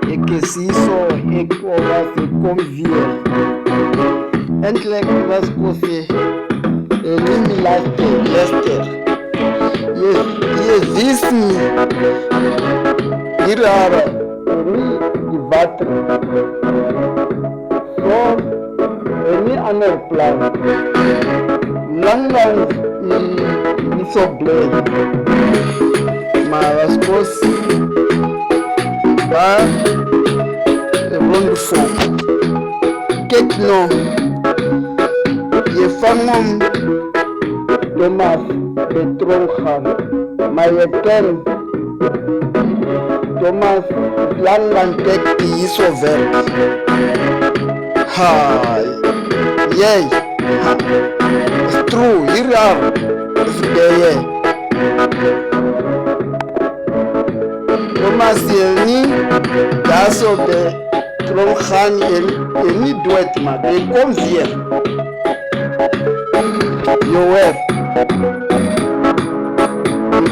e que se isso é como vir. Entre as coisas, ele Lester. E existe irara de vatra. Só ele anel plan. Lang e soblei. Mas as coisas rond fogo. Que não? E fangom Thomas Petronhan, Mayetel Thomas Lanlantek isso verde. Hi, yay, it's true, irar, it's gay. Thomas Yelni, Daso Petronhan, Yelni duet ma, de convier. Yower.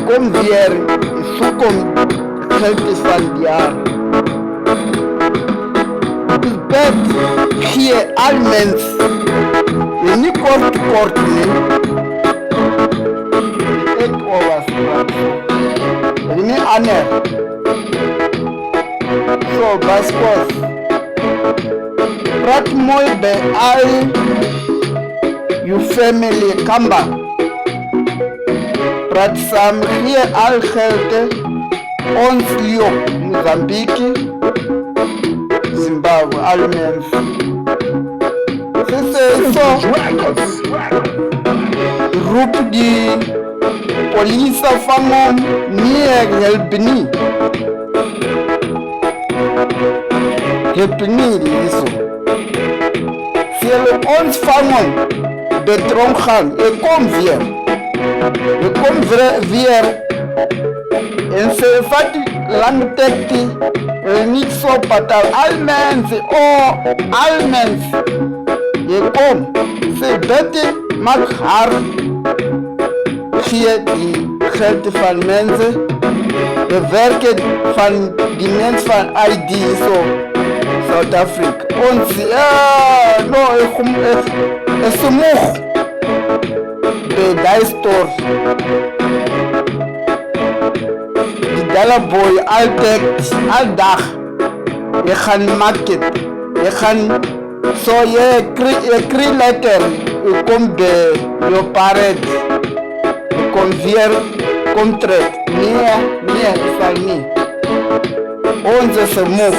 Kom weer, sukom helpjes van het jaar. Het bed hier al mensen. Je niet kort nee. Ik overstraat. Je niet ander. Zo, baskos. Praat mooi bij al je family kamba. Praat samen hier al gelden, ons Lio, Mozambique, Zimbabwe, al mensen. Ze zo roep die politie van hem niet helpen niet. Helpen niet zo. Ze ons vangen, bedrongen, ik kom weer. Je komt weer en ze vat lang tijd niet zo patal. Al mensen, al mensen. Je komt, ze bette maak haar hier die geld van mensen. De werken van die mensen van ID zo, South Africa. Ons, is moeg. De dijstor. Die Dalaboy altijd, al dag. Je gaat market. Je gaat zo je krijgt letter. Je komt bij je parent. Je komt weer contract. Nee, is dat niet. Onze is moe.